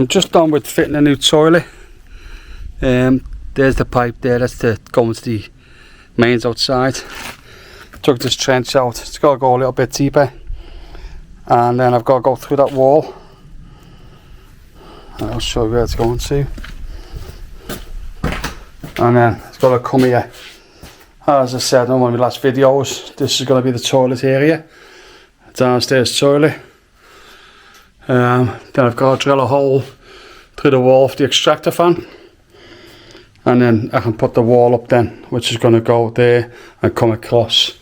I'm just done with fitting a new toilet. There's the pipe there, that's the going to the mains outside. Took this trench out, it's got to go a little bit deeper, and then I've got to go through that wall. I'll show you where it's going to, and then it's got to come here. As I said in one of my last videos, this is going to be the toilet area, downstairs toilet. Then I've got to drill a hole through the wall for the extractor fan, and then I can put the wall up then, which is going to go there and come across.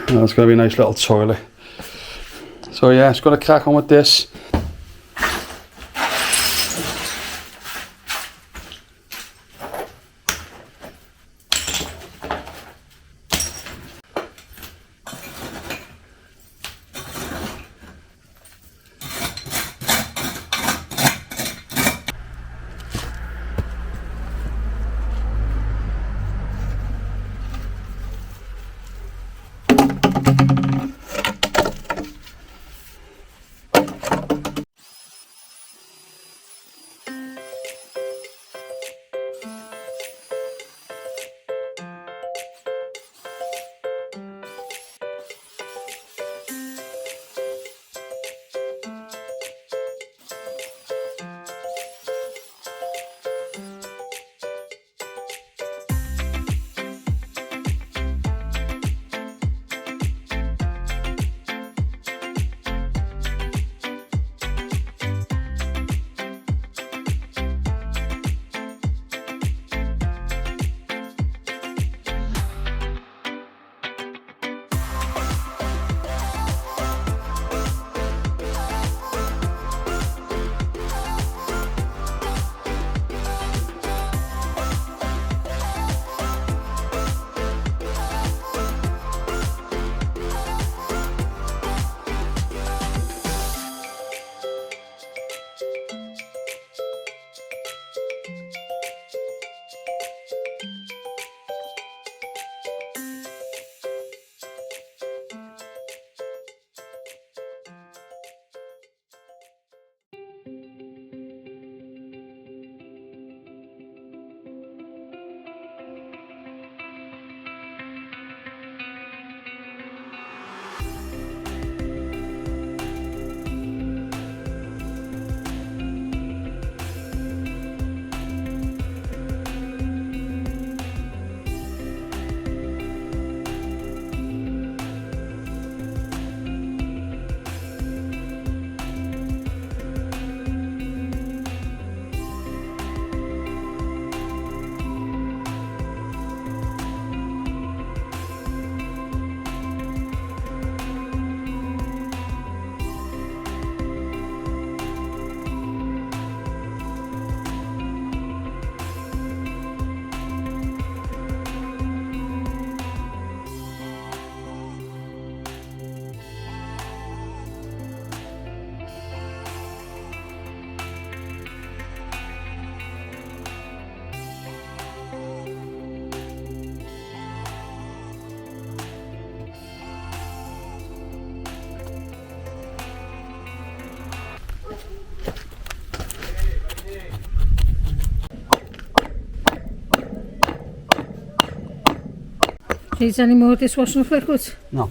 And it's going to be a nice little toilet. So yeah, it's going to crack on with this. Needs any more dishwashing liquid? No.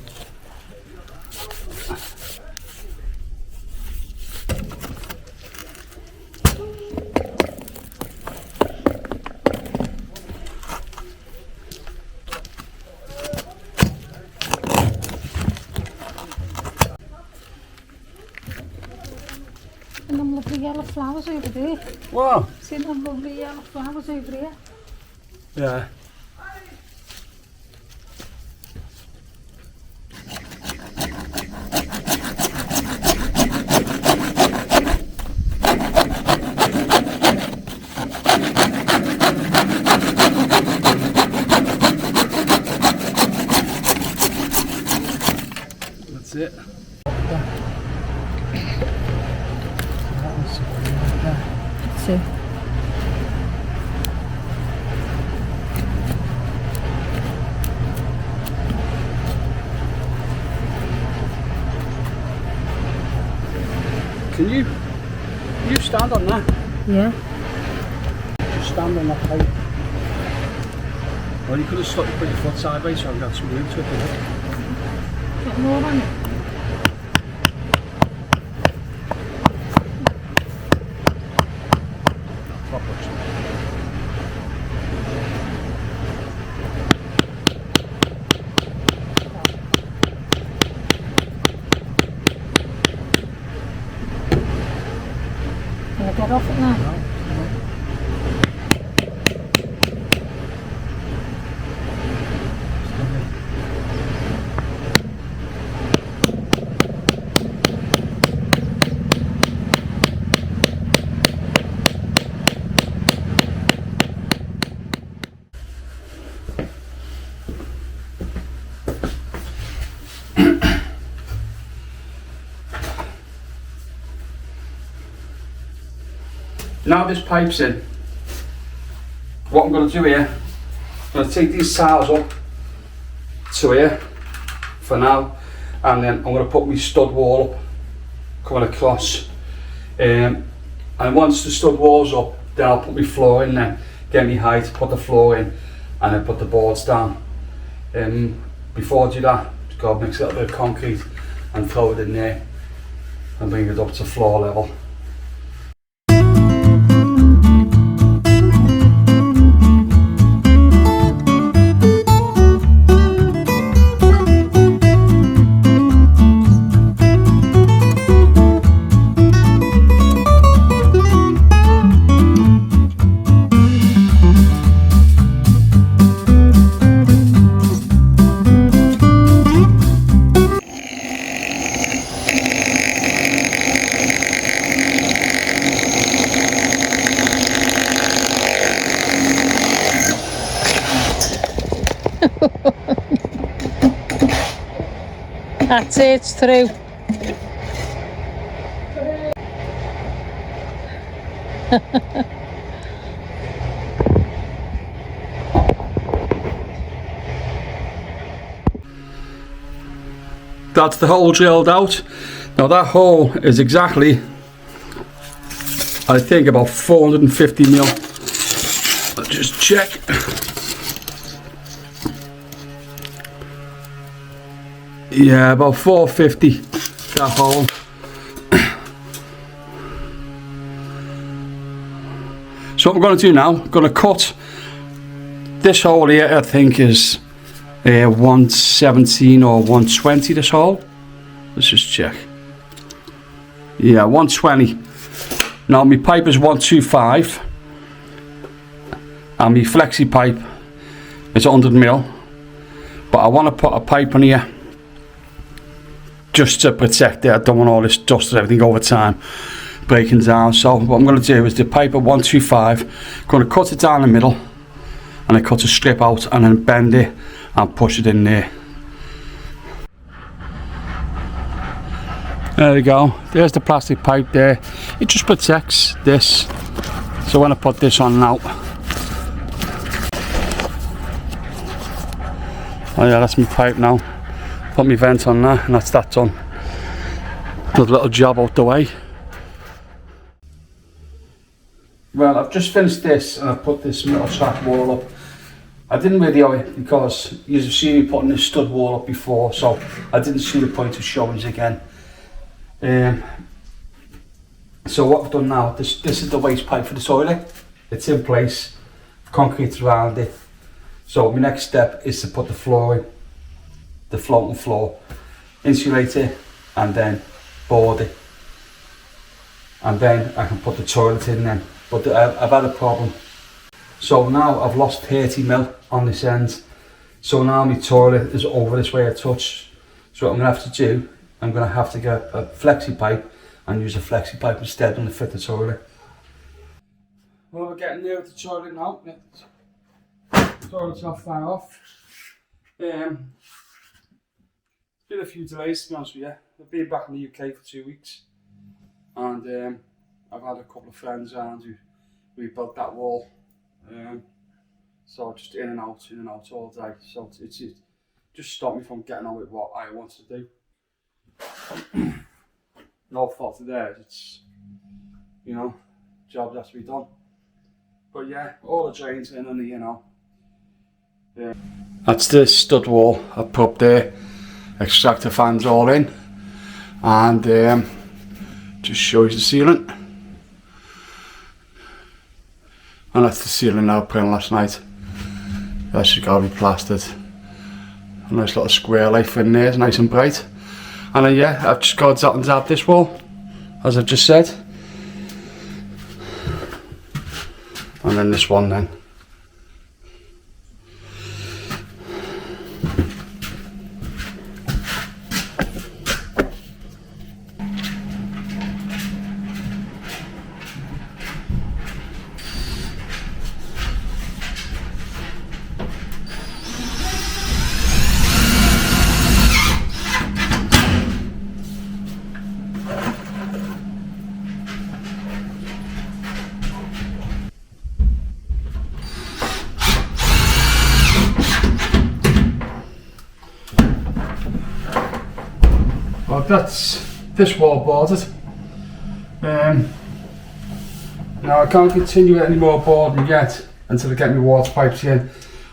And them lovely yellow flowers over there. Wow. See them lovely yellow flowers over there? Yeah. That's it. Let's see. Can you stand on that? Yeah. Just stand on that pipe. Well, you could have stuck put your foot sideways so I got some room to it. Got more on it. Can I get off it now? No. Now this pipe's in, what I'm going to do here, I'm going to take these tiles up to here for now, and then I'm going to put my stud wall up, coming across, and once the stud wall's up, then I'll put my floor in then, get my height, put the floor in, and then put the boards down. Before I do that, just got to mix a little bit of concrete and throw it in there, and bring it up to floor level. That's it, it's through. That's the hole drilled out. Now that hole is exactly, I think, about 450 mil. Let's just check. Yeah, about 450, that hole. So what we're going to do now, I'm going to cut this hole here, I think is 117 or 120 this hole. Let's just check. Yeah, 120. Now my pipe is 125 and my flexi pipe is 100 mil, but I want to put a pipe on here just to protect it. I don't want all this dust and everything over time breaking down. So what I'm going to do is the pipe at 125, I'm going to cut it down the middle and I cut a strip out and then bend it and push it in there. There we go, there's the plastic pipe there. It just protects this. So when I put this on now, oh yeah, that's my pipe now. Put my vent on there and that's that done. Another little job out the way. Well, I've just finished this and I've put this metal track wall up. I didn't video it because you've seen me putting this stud wall up before, so I didn't see the point of showing it again. So what I've done now, this is the waste pipe for the toilet. It's in place, concrete around it. So my next step is to put the floor in, the floating floor, insulate it and then board it. And then I can put the toilet in then. But I've had a problem. So now I've lost 30 mil on this end. So now my toilet is over this way a touch. So what I'm going to have to do, I'm going to have to get a flexi pipe and use a flexi pipe instead to fit the toilet. Well, we're getting near the toilet now. The toilet's not far off. Been a few delays, to be honest with you. I've been back in the UK for 2 weeks. And I've had a couple of friends around who rebuilt that wall. So just in and out all day. So it just stopped me from getting on with what I want to do. No fault of theirs, it's, you know, jobs has to be done. But yeah, all the drains in under here now. Yeah. That's the stud wall I put up there. Extractor fans all in, and just shows the ceiling. And that's the ceiling I put in last night. That's just gotta be plastered. A nice little square life in there, it's nice and bright. And then yeah, I've just got to zap this wall, as I've just said. And then this one then. Well, that's this wall boarded. Now I can't continue any more boarding yet until I get my water pipes in.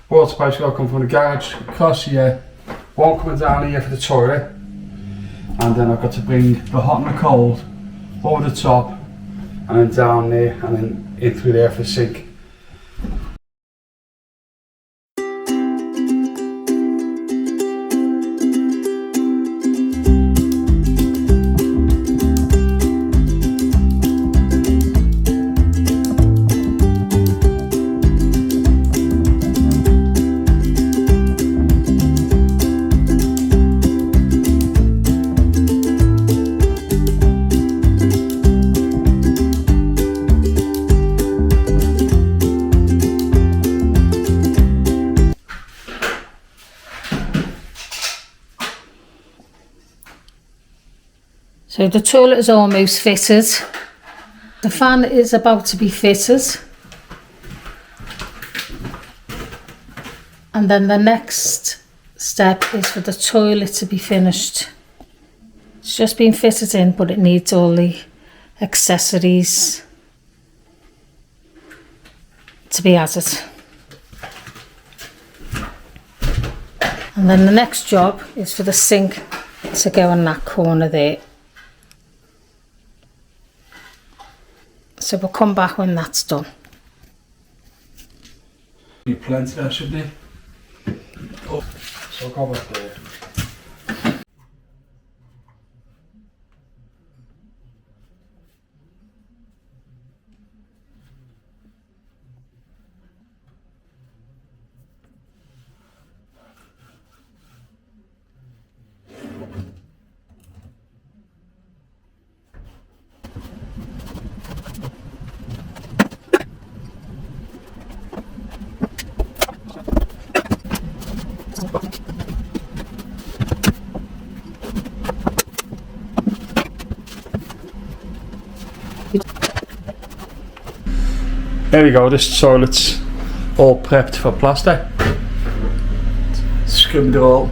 Water pipes gotta come from the garage across here, one coming down here for the toilet, and then I've got to bring the hot and the cold over the top, and then down there, and then in through there for the sink. So the toilet is almost fitted. The fan is about to be fitted. And then the next step is for the toilet to be finished. It's just been fitted in, but it needs all the accessories to be added. And then the next job is for the sink to go in that corner there. So we'll come back when that's done. Be plenty there, shouldn't there? Oh, so I'll go back there. There we go, this toilet's all prepped for plaster. Scrimmed it all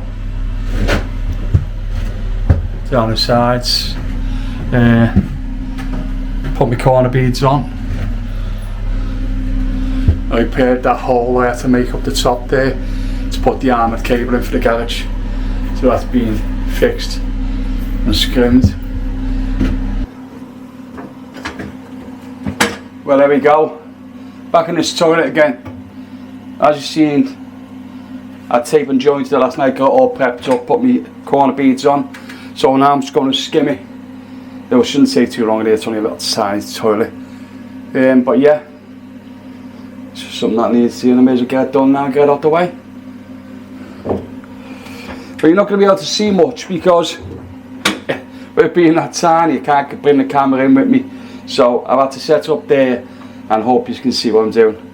down the sides. Put my corner beads on. I repaired that hole I had to make up the top there to put the armoured cable in for the garage. So that's been fixed and scrimmed. Well, there we go. Back in this toilet again. As you've seen, I tape and jointed it last night, got all prepped up, put my corner beads on. So now I'm just going to skim it. It shouldn't take too long, it's only a little tiny toilet. But yeah, it's just something that needs to, and I may as well get it done now and get it out the way. But you're not going to be able to see much because with it being that tiny, I can't bring the camera in with me. So I've had to set up there and hope you can see what I'm doing.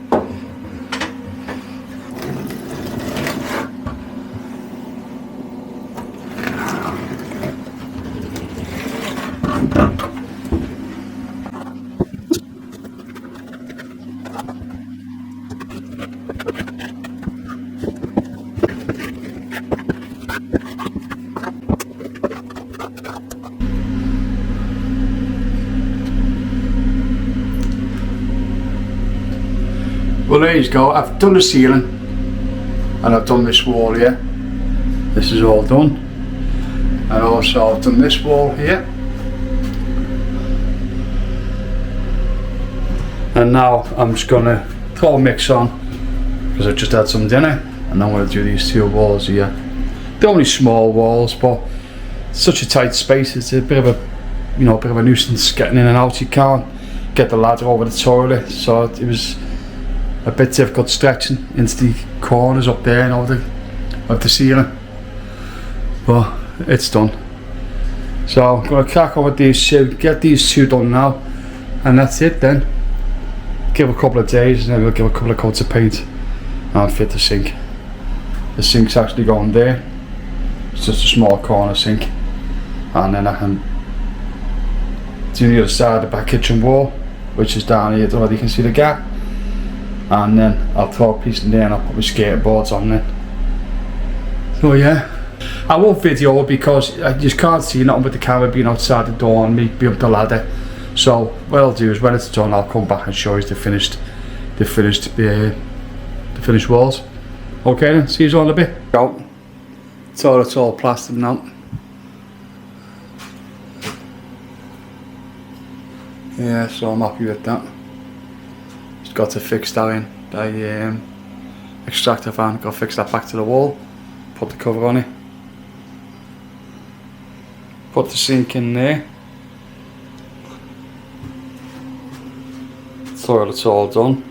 Well, there you go. I've done the ceiling and I've done this wall here. This is all done. And also I've done this wall here. And now I'm just gonna throw a mix on because I've just had some dinner, and I'm gonna do these two walls here. They're only small walls, but it's such a tight space. It's a bit of a, you know, a bit of a nuisance getting in and out. You can't get the ladder over the toilet, so it was a bit difficult stretching into the corners up there and over the ceiling. But it's done. So I'm gonna crack on with these two, get these two done now, and that's it then. Give a couple of days and then we'll give a couple of coats of paint and fit the sink. The sink's actually going there. It's just a small corner sink, and then I can do the other side of the back kitchen wall, which is down here where you can see the gap, and then I'll throw a piece in there and I'll put my skateboards on then. So yeah, I won't video it because I just can't see nothing with the camera being outside the door and me being up the ladder. So what I'll do is when it's done, I'll come back and show you the finished walls. Okay then, see you all in a bit. Go. So it's all plastered now. Yeah, so I'm happy with that. Just got to fix that in. The extractor fan, got to fix that back to the wall. Put the cover on it. Put the sink in there. Toilet's all done.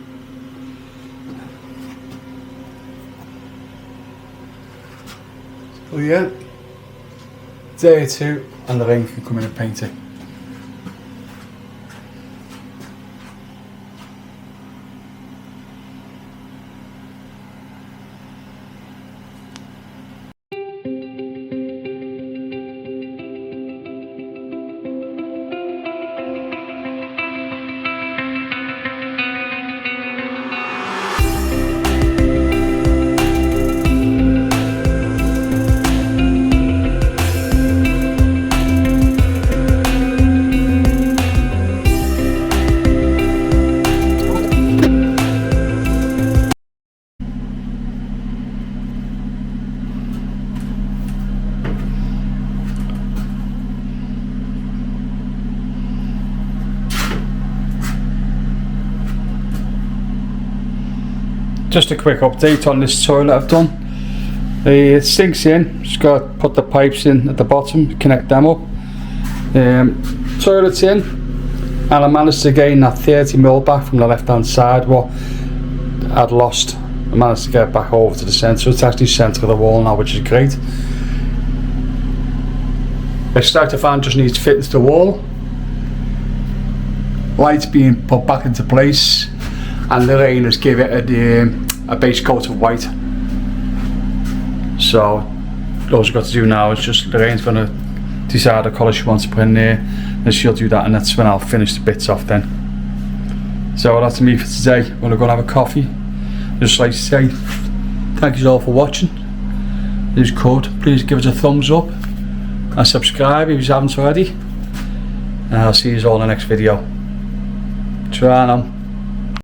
So yeah, day 2 and the rain can come in and paint it. Just a quick update on this toilet I've done. The sink's in, just got to put the pipes in at the bottom, connect them up. Toilet's in, and I managed to gain that 30mm back from the left hand side what I'd lost. I managed to get it back over to the centre, so it's actually centre of the wall now, which is great. The extractor fan just needs to fit into the wall. Lights being put back into place, and the rain has given it a base coat of white. So all she's got to do now is just, the rain's going to decide the colour she wants to put in there, and she'll do that, and that's when I'll finish the bits off then. So that's me for today. I'm going to go and have a coffee. Just like to say, thank you all for watching. If you could, please give us a thumbs up and subscribe if you haven't already. And I'll see you all in the next video. Ta-ra now.